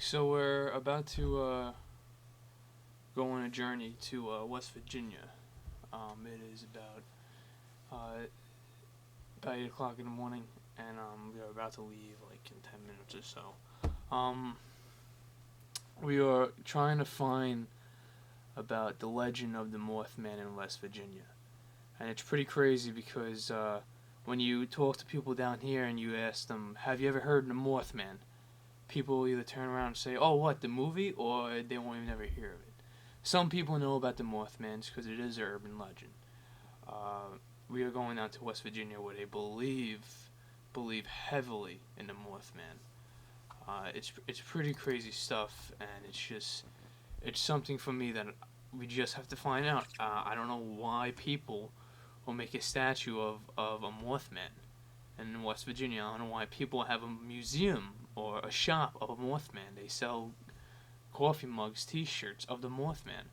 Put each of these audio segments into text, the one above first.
So we're about to go on a journey to West Virginia. It is about 8 o'clock in the morning, and we are about to leave like in 10 minutes or so. We are trying to find about the legend of the Mothman in West Virginia, and it's pretty crazy because when you talk to people down here and you ask them, "Have you ever heard of the Mothman?" People either turn around and say, "Oh, what, the movie?" or they won't even ever hear of it. Some people know about the Mothmans because it is an urban legend. We are going down to West Virginia where they believe heavily in the Mothman. It's pretty crazy stuff, and it's something for me that we just have to find out. I don't know why people will make a statue of a Mothman in West Virginia. I don't know why people have a museum or a shop of a Mothman. They sell coffee mugs, t-shirts of the Mothman.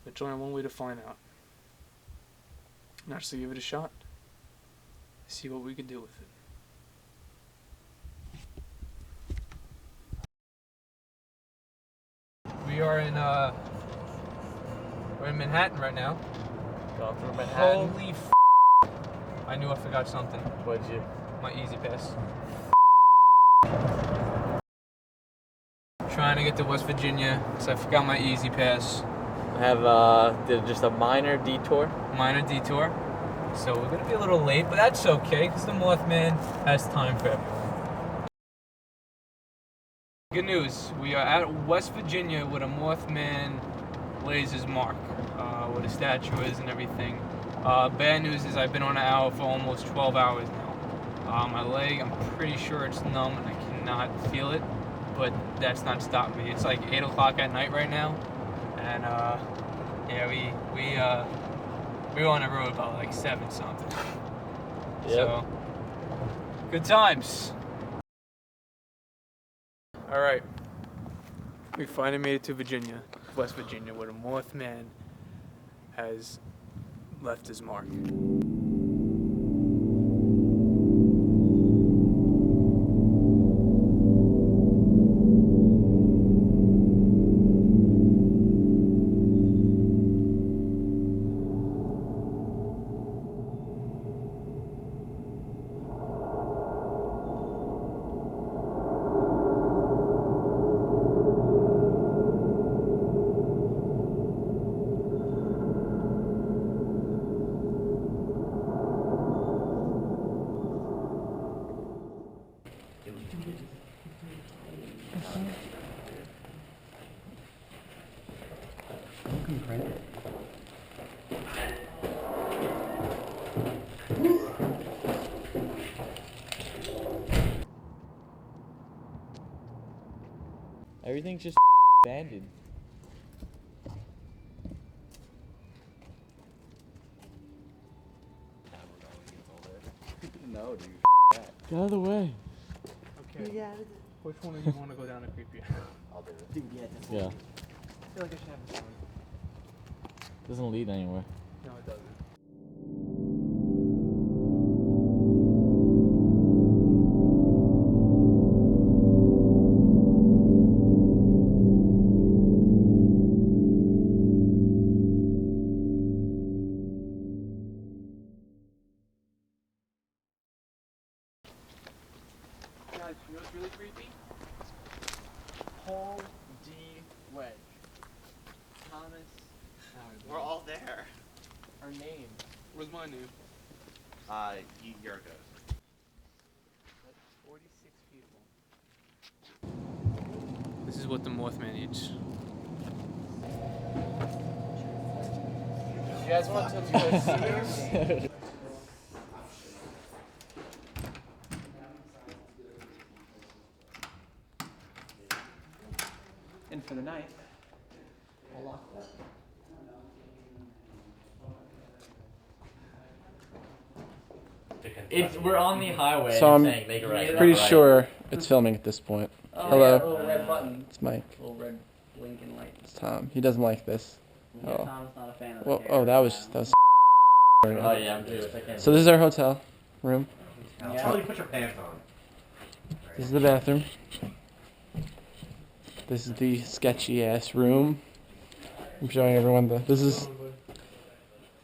There's only one way to find out. And actually give it a shot. See what we can do with it. We're in Manhattan right now. Going through Manhattan. Holy f***. I knew I forgot something. What'd you? My Easy Pass. Trying to get to West Virginia, so I forgot my Easy Pass. I have did just a minor detour. So we're gonna be a little late, but that's okay, because the Mothman has time for everyone. Good news, we are at West Virginia where the Mothman lays his mark, where the statue is and everything. Bad news is I've been on an hour for almost 12 hours now. My leg, I'm pretty sure it's numb and I cannot feel it, but that's not stopping me. It's like 8 o'clock at night right now, and yeah, we were on the road about like 7 something. Yep. So, good times. All right, we finally made it to Virginia, West Virginia, where the Mothman has left his mark. Everything's just abandoned. No, dude. Get out of the way. Okay. Yeah. Which one do you want to go down and creep you? I'll do it. Dude, yeah, that's Yeah. I feel like I should have a phone. Doesn't lead anywhere. No, it doesn't. Guys, you know what's really creepy? Paul D. Wedge. Thomas. We're all there. Our name. Where's my name? Here it goes. That's 46 people. This is what the Mothman eats. You guys want to touch your And for the night, I'll lock that. We're on the highway. So I'm saying make a right. pretty sure it's filming at this point. Oh, Hello. Yeah, little red button. It's Mike. Little red blinking light. It's Tom. He doesn't like this. Yeah, Oh. Tom's not a fan of Well, the oh, that was Oh yeah, I'm too. So this is our hotel room. Yeah. Put your pants on. This is the bathroom. This is the sketchy ass room. I'm showing everyone this is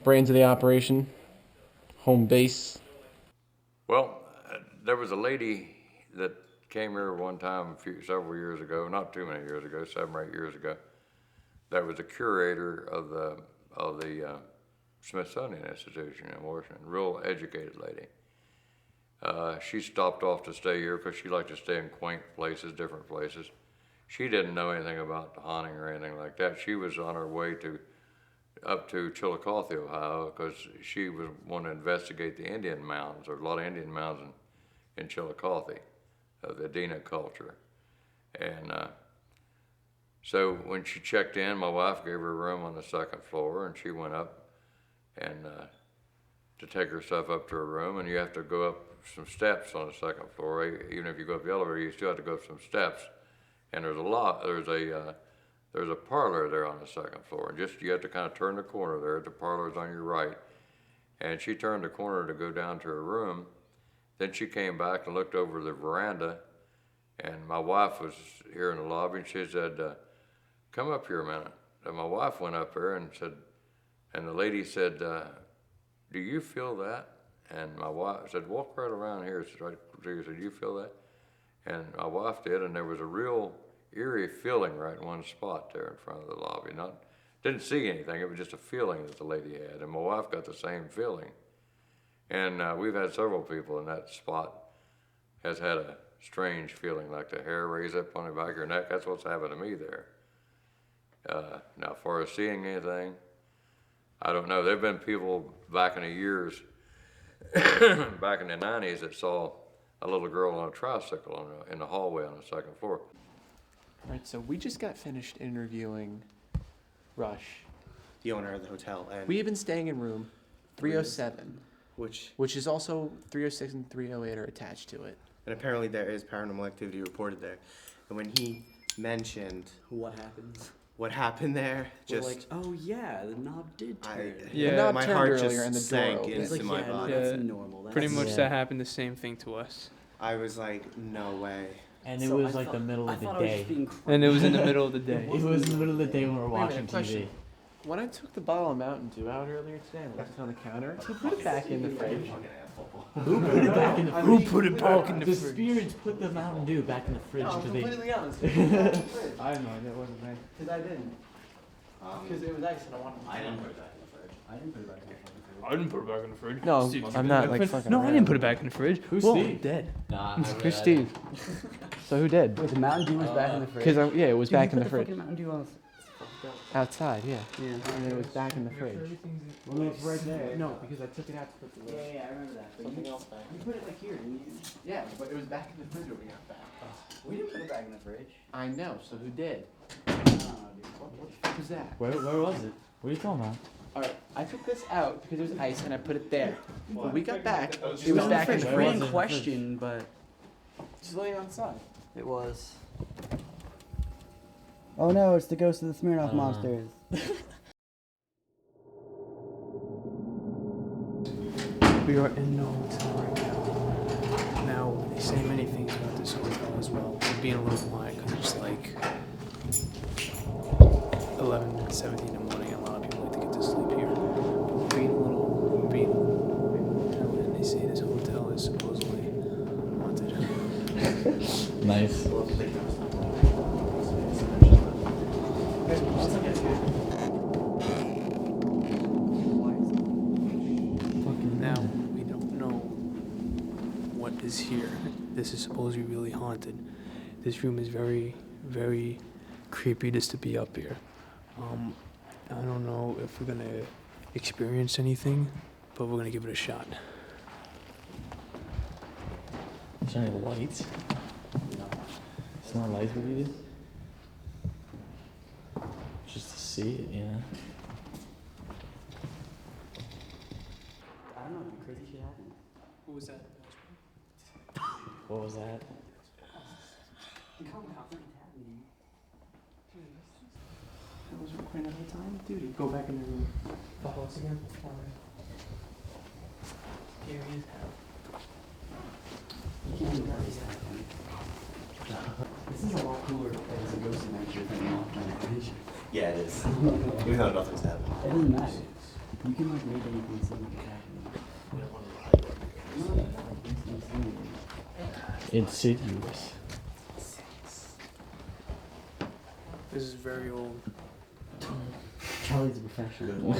brains of the operation, home base. Well, there was a lady that came here one time several years ago, not too many years ago, 7 or 8 years ago. That was the curator of the Smithsonian Institution in Washington. Real educated lady. She stopped off to stay here because she liked to stay in quaint places, different places. She didn't know anything about haunting or anything like that. She was on her way up to Chillicothe, Ohio, because she was wanting to investigate the Indian mounds. There's a lot of Indian mounds in Chillicothe, of the Adena culture. And so when she checked in, my wife gave her a room on the 2nd floor, and she went up and to take her stuff up to her room, and you have to go up some steps on the 2nd floor. Even if you go up the elevator, you still have to go up some steps. And there's a parlor there on the 2nd floor. And you have to kind of turn the corner there. The parlor's on your right. And she turned the corner to go down to her room. Then she came back and looked over the veranda. And my wife was here in the lobby, and she said, come up here a minute. And my wife went up there and the lady said, do you feel that? And my wife said, walk right around here. She said, do you feel that? And my wife did, and there was a real eerie feeling right in one spot there in front of the lobby. Didn't see anything, it was just a feeling that the lady had, and my wife got the same feeling. And we've had several people in that spot has had a strange feeling, like the hair raise up on the back of your neck. That's what's happened to me there. Now, as far as seeing anything, I don't know. There've been people back in the years, back in the 90s, that saw a little girl on a tricycle in the hallway on the 2nd floor. All right, so we just got finished interviewing Rush. The owner of the hotel. And We have been staying in room 307, which is also 306 and 308 are attached to it. and apparently there is paranormal activity reported there. And when he mentioned What happens? what happened there, We're just like, oh yeah, the knob did turn. Yeah. The knob my turned heart earlier just and the door sank opened. It's into like, my yeah, no, body. that's Yeah. normal. That's Pretty much Yeah. that happened the same thing to us. I was like, no way. And it So was I like thought- the middle I of the thought I was day. just being And it was in the middle of the day. It was in the middle of the day when we were Wait a minute, watching question. TV. When I took the bottle of Mountain Dew out earlier today and left it on the counter, who put it back in the fridge? Who put it back in the fridge? Who put it back in the The fridge? spirits put the Mountain Dew back in the fridge because they. honest. I have no idea, it wasn't me. Because I didn't. Because it was ice and I wanted to. I didn't put it back in the fridge. I didn't put it back in the fridge. I didn't put it back in the fridge. No, Steve, I'm put it not, back like, in the fucking No, I around. didn't put it back in the fridge. Who's Well, Steve? Dead. Nah, Who's Steve? So who did? Wait, the Mountain Dew was back in the fridge. Because yeah, it was Dude, back you in the put fridge. fucking Mountain Dew on. Outside, yeah. Yeah. And then it was back in the fridge. Well, it was right there. No, because I took it out to put the Yeah, I remember that. But something you, else back. you put it like here, didn't you? Yeah, but it was back in the fridge when we got back. We didn't put it back in the fridge. I know. So who did? I don't know, dude. What the fuck was that? Where was it? What are you talking about? All right, I took this out because it was ice and I put it there. When we got back, it was in the back in fridge. the Where We fridge. was it didn't in the question, but Just laying outside. it was. Oh no, it's the ghost of the Smirnoff Uh. monsters. We are in the hotel right now. Now, they say many things about this hotel as well. We're being a little quiet because it's like 11:17 in the morning. And a lot of people like to get to sleep here. We're being a hotel, and they say this hotel is supposedly haunted. Nice. Now, we don't know what is here. This is supposed to be really haunted. This room is very, very creepy just to be up here. I don't know if we're gonna experience anything, but we're gonna give it a shot. Is there any lights? It's not lights what you did? Just to see it, you know? I don't know, crazy shit happened. What was that? What was that? Come on, something's happening. I was recording the whole time, dude. Go back in the room. Follow us again. Here he is. You can't even notice that. This is a lot cooler than the ghost in Yeah, it is. Even though nothing's happened. It doesn't matter. You can like make anything seem like it's happening. Insidious. This is very old. Charlie's a professional.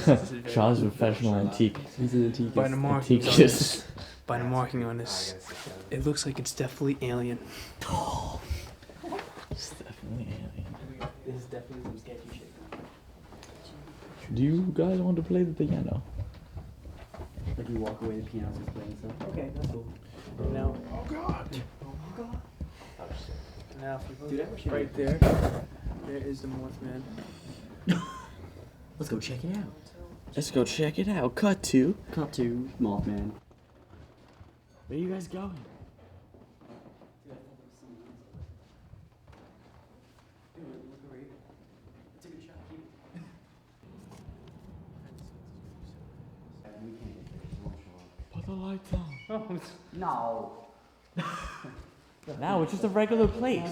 Charles professional antique. He's an antique. By the markings on Antiquist. this, by the marking on this, it looks like it's definitely alien. It's definitely alien. This is definitely some sketchy shit. Do you guys want to play the piano? Like you walk away, the piano's just playing stuff. Okay, that's cool. Now, Oh god. now if you Dude, I look wish you right would- there, there is the Mothman. Let's go check it out. Let's go check it out. Cut to. Cut to Mothman. Where are you guys going? Put the lights on. No. Now it's just a regular place.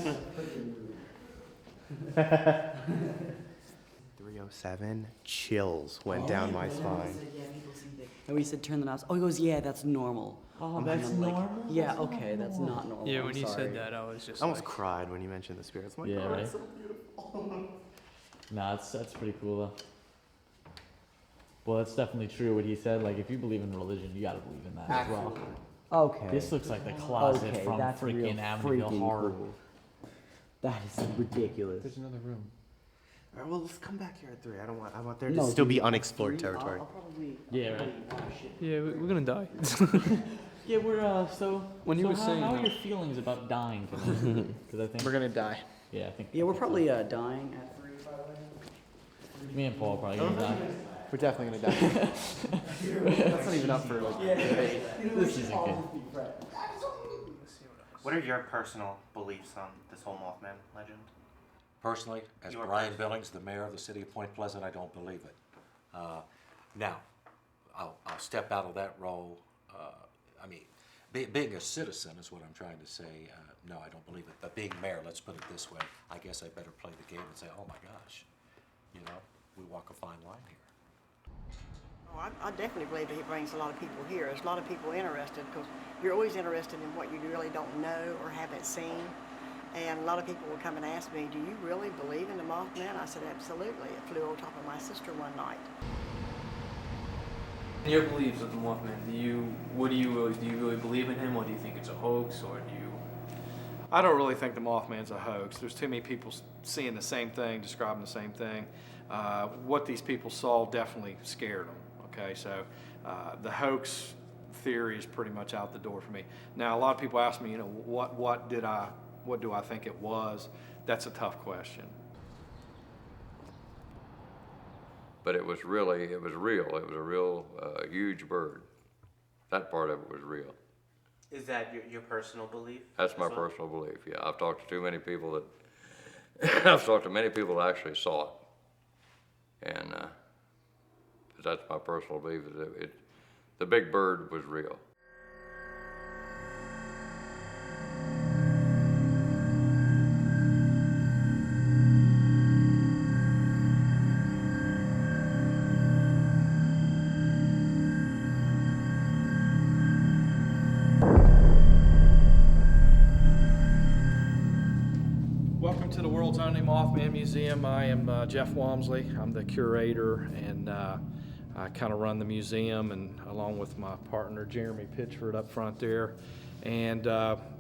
307. Chills went down my spine. And we said turn the knobs. Oh, he goes, yeah, that's normal. Oh, I'm that's kinda like, normal? yeah, okay, that's not normal. Yeah, I'm when you sorry. said that, I was just I almost like, cried when you mentioned the spirits. I'm like, Yeah, oh, right. it's so beautiful. Nah, that's pretty cool though. Well, that's definitely true what he said. Like, if you believe in religion, you gotta believe in that as well. Okay. This looks like the closet okay, from that's real freaking Amityville freaking Horror. cool. That is ridiculous. There's another room. All right, well, let's come back here at 3. I want there to No, still dude, be at unexplored 3, territory. I'll probably. Yeah, right. Oh, shit. yeah, we're gonna die. Yeah, we're so. When you so were how, saying how are that- your feelings about dying tonight? Because I think gonna die. yeah, I think Yeah, we're probably dying at 3, by the way. me and Paul are probably gonna die. We're definitely gonna die. That's not even up for like debate. This isn't good. What are your personal beliefs on this whole Mothman legend? Personally, as Your Brian person- Billings, the mayor of the city of Point Pleasant, I don't believe it. Now, I'll step out of that role. I mean, being a citizen is what I'm trying to say. No, I don't believe it. But being mayor, let's put it this way, I guess I better play the game and say, oh my gosh, you know, we walk a fine line here. Oh, I definitely believe that he brings a lot of people here. There's a lot of people interested because you're always interested in what you really don't know or haven't seen. And a lot of people will come and ask me, do you really believe in the Mothman? I said, absolutely. It flew on top of my sister one night. Your beliefs of the Mothman. Do you really believe in him, or do you think it's a hoax, or do you? I don't really think the Mothman's a hoax. There's too many people seeing the same thing, describing the same thing. What these people saw definitely scared them. Okay, so the hoax theory is pretty much out the door for me. Now, a lot of people ask me, you know, what do I think it was? That's a tough question. But it was real. It was a real huge bird. That part of it was real. Is that your personal belief? That's my as well? personal belief. Yeah, I've talked to too many people that I've talked to many people that actually saw it, and that's my personal belief. Is the big bird was real. Welcome to the world's only Mothman Museum. I am Jeff Walmsley. I'm the curator, and I kind of run the museum, and along with my partner Jeremy Pitchford up front there. And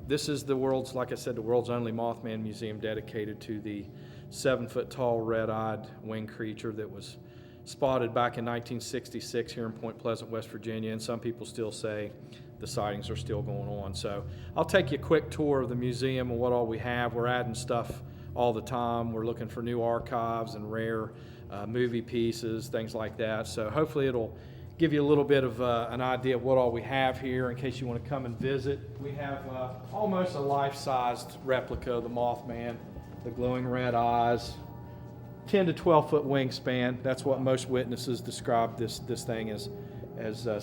this is the world's, like I said, the world's only Mothman Museum dedicated to the 7-foot-tall red-eyed winged creature that was spotted back in 1966 here in Point Pleasant, West Virginia, and some people still say the sightings are still going on. So I'll take you a quick tour of the museum and what all we have. We're adding stuff all the time. We're looking for new archives and rare movie pieces, things like that. So hopefully it'll give you a little bit of an idea of what all we have here in case you want to come and visit. We have almost a life-sized replica of the Mothman, the glowing red eyes, 10 to 12 foot wingspan. That's what most witnesses describe this thing as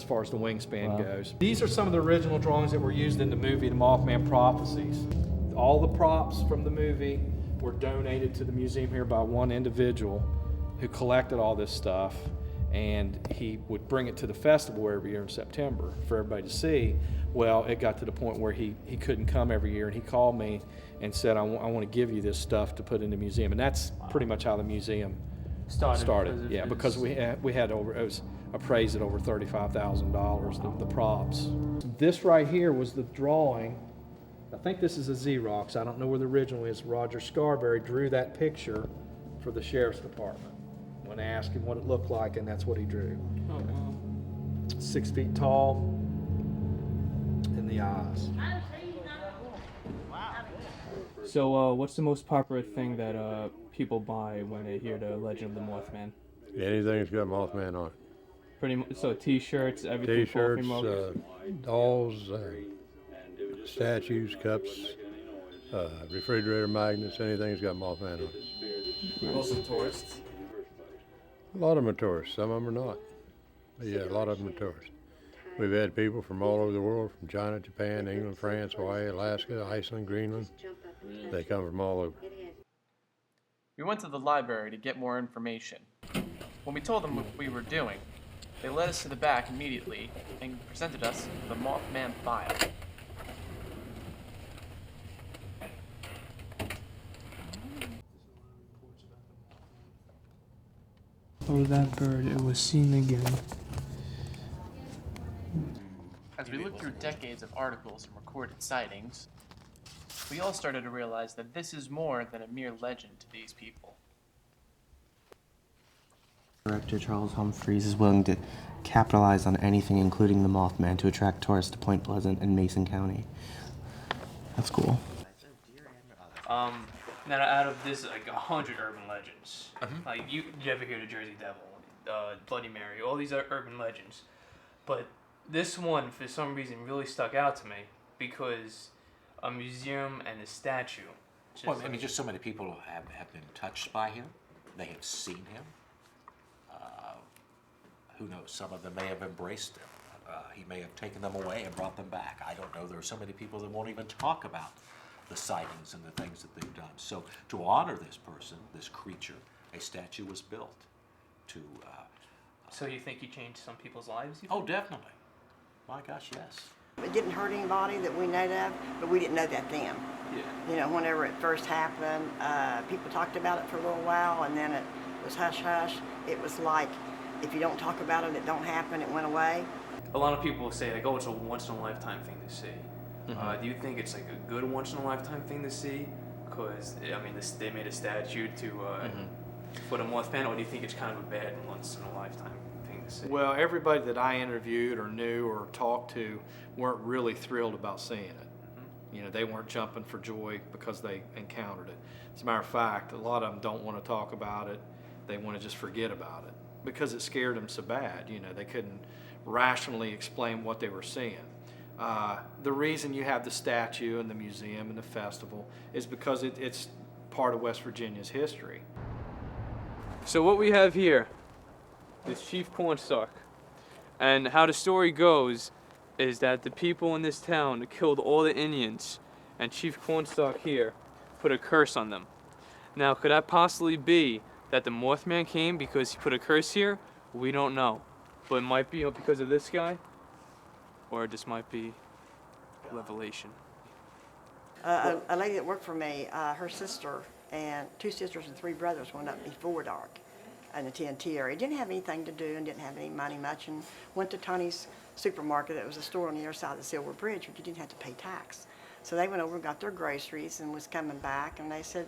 far as the wingspan goes. These are some of the original drawings that were used in the movie The Mothman Prophecies. All the props from the movie were donated to the museum here by one individual, who collected all this stuff, and he would bring it to the festival every year in September for everybody to see. Well, it got to the point where he couldn't come every year, and he called me and said, I want to give you this stuff to put in the museum. And that's pretty much how the museum started. Yeah, because we had over, it was appraised at over $35,000, the props. This right here was the drawing. I think this is a Xerox. I don't know where the original is. Roger Scarberry drew that picture for the sheriff's department when they asked him what it looked like, and that's what he drew. Oh, wow. 6 feet tall in the eyes. So, what's the most popular thing that people buy when they hear the legend of the Mothman? Anything that's got Mothman on it. Pretty much. So, T-shirts, everything. T-shirts, coffee mugs. dolls, statues, cups, refrigerator magnets, anything that's got Mothman on it. Also tourists. A lot of them are tourists. Some of them are not. But yeah, a lot of them are tourists. We've had people from all over the world, from China, Japan, England, France, Hawaii, Alaska, Iceland, Greenland. They come from all over. We went to the library to get more information. When we told them what we were doing, they led us to the back immediately and presented us the Mothman file. Oh, that bird, it was seen again. As we looked through decades of articles and recorded sightings, we all started to realize that this is more than a mere legend to these people. Director Charles Humphreys is willing to capitalize on anything, including the Mothman, to attract tourists to Point Pleasant and Mason County. That's cool. Now out of this, like 100 urban legends, like you ever hear the Jersey Devil, Bloody Mary, all these are urban legends, but this one for some reason really stuck out to me because a museum and a statue. Well, I mean, just so many people have been touched by him. They have seen him. Who knows? Some of them may have embraced him. He may have taken them away and brought them back. I don't know. There are so many people that won't even talk about the sightings and the things that they've done. So to honor this person, this creature, a statue was built to... So you think he changed some people's lives? Oh, definitely. My gosh, yes. It didn't hurt anybody that we know of, but we didn't know that then. Yeah. You know, whenever it first happened, people talked about it for a little while, and then it was hush-hush. It was like, if you don't talk about it, it don't happen, it went away. A lot of people say, like, oh, it's a once-in-a-lifetime thing to see. Do you think it's like a good once-in-a-lifetime thing to see? Because, I mean, they made a statue to for the Mothman, or do you think it's kind of a bad once-in-a-lifetime thing to see? Well, everybody that I interviewed or knew or talked to weren't really thrilled about seeing it. You know, they weren't jumping for joy because they encountered it. As a matter of fact, a lot of them don't want to talk about it. They want to just forget about it because it scared them so bad. You know, they couldn't rationally explain what they were seeing. The reason you have the statue and the museum and the festival is because it's part of West Virginia's history. So what we have here is Chief Cornstalk. And how the story goes is that the people in this town killed all the Indians, and Chief Cornstalk here put a curse on them. Now, could that possibly be that the Mothman came because he put a curse here? We don't know. But it might be because of this guy, or this might be revelation. A lady that worked for me, her sister and 2 sisters and 3 brothers went up before dark in the TNT area. Didn't have anything to do and didn't have any money much, and went to Tony's supermarket. It was a store on the other side of the Silver Bridge, but you didn't have to pay tax. So they went over and got their groceries and was coming back, and they said,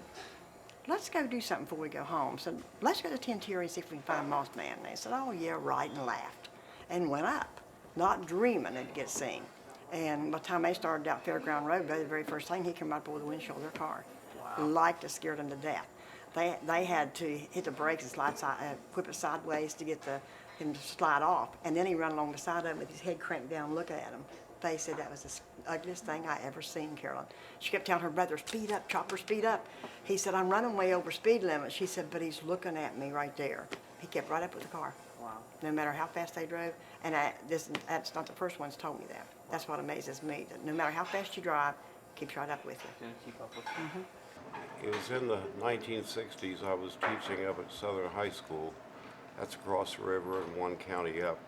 let's go do something before we go home. So let's go to TNT area and see if we can find Mothman. And they said, oh yeah, right, and laughed and went up, not dreaming it'd get seen. And by the time they started down Fairground Road, the very first thing, he came up over the windshield of their car. Wow. Like to scared them to death. They had to hit the brakes and whip it sideways to get him to slide off. And then he ran along the side of him with his head cranked down, looking at him. They said that was the ugliest thing I ever seen, Carolyn. She kept telling her brother, speed up, Chopper, speed up. He said, I'm running way over speed limit. She said, but he's looking at me right there. He kept right up with the car. Wow. No matter how fast they drove. And that's not the first one's told me that. That's what amazes me, that no matter how fast you drive, keeps right up with you. Gonna keep up with you. It was in the 1960s. I was teaching up at Southern High School. That's across the river and one county up.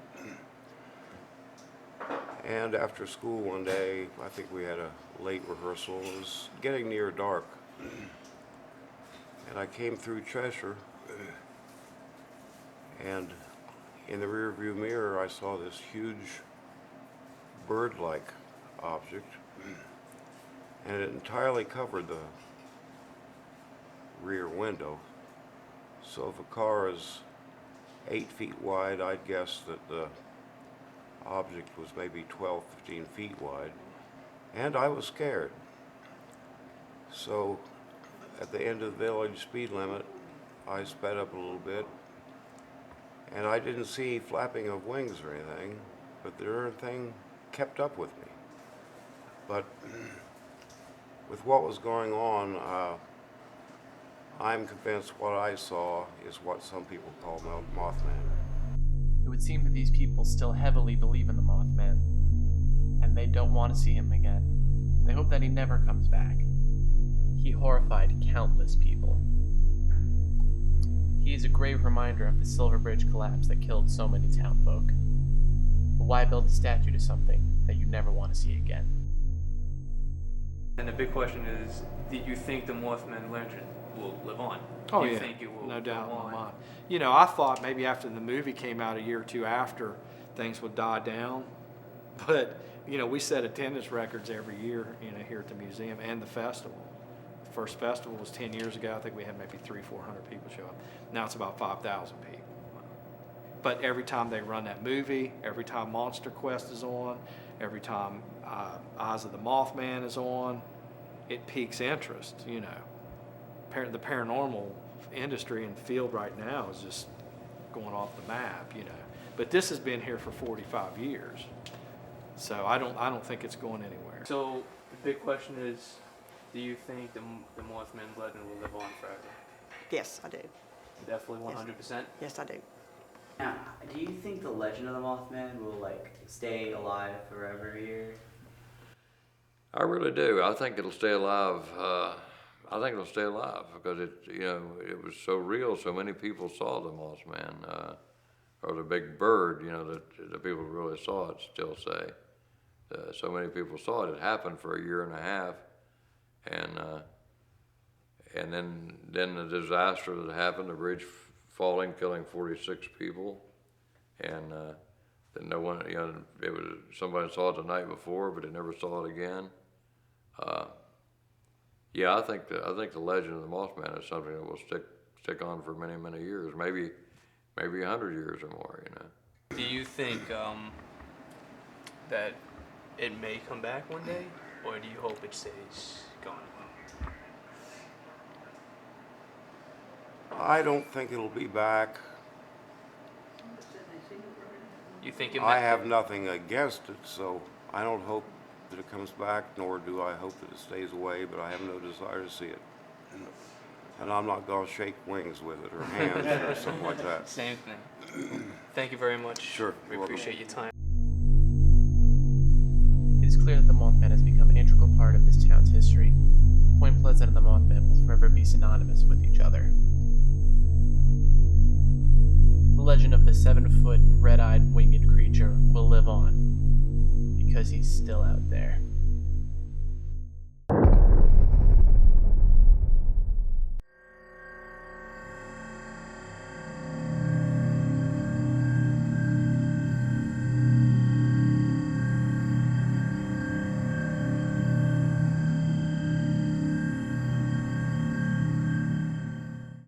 And after school one day, I think we had a late rehearsal. It was getting near dark. And I came through Cheshire, and in the rearview mirror I saw this huge bird-like object, and it entirely covered the rear window. So if a car is 8 feet wide, I'd guess that the object was maybe 12, 15 feet wide, and I was scared. So at the end of the village speed limit, I sped up a little bit, and I didn't see flapping of wings or anything, but the darn thing kept up with me. But with what was going on, I'm convinced what I saw is what some people call Mothman. It would seem that these people still heavily believe in the Mothman, and they don't want to see him again. They hope that he never comes back. He horrified countless people. He is a grave reminder of the Silver Bridge collapse that killed so many townfolk. But why build a statue to something that you never want to see again? And the big question is, do you think the Mothman legend will live on? Oh, Do you yeah, think it will no live doubt in on? my mind. You know, I thought maybe after the movie came out a year or two after, things would die down. But, you know, we set attendance records every year, you know, here at the museum and the festival. The first festival was 10 years ago. I think we had maybe 300-400 people show up. Now it's about 5,000 people. But every time they run that movie, every time Monster Quest is on, every time Eyes of the Mothman is on, it piques interest, you know. The paranormal industry and field right now is just going off the map, you know. But this has been here for 45 years, so I don't think it's going anywhere. So the big question is, do you think the Mothman legend will live on forever? Yes, I do. Definitely 100%? Yes, I do. Now, do you think the legend of the Mothman will like stay alive forever here? I really do. I think it'll stay alive. I think it'll stay alive because it was so real. So many people saw the Mothman, or the big bird. You know, that the people who really saw it still say. So many people saw it. It happened for a year and a half, and then the disaster that happened, the bridge falling, killing 46 people, and then no one. You know, it was somebody saw it the night before, but they never saw it again. Yeah, I think the legend of the Mothman is something that will stick on for many, many years, maybe 100 years or more. You know. Do you think that it may come back one day, or do you hope it stays gone? I don't think it'll be back. You think it? I have nothing against it, so I don't hope that it comes back, nor do I hope that it stays away, but I have no desire to see it. And I'm not going to shake wings with it or hands or something like that. Same thing. Thank you very much. Sure. We You're welcome. appreciate your time. It is clear that the Mothman has become an integral part of this town's history. Point Pleasant and the Mothman will forever be synonymous with each other. The legend of the 7-foot, red-eyed, winged creature will live on, because he's still out there.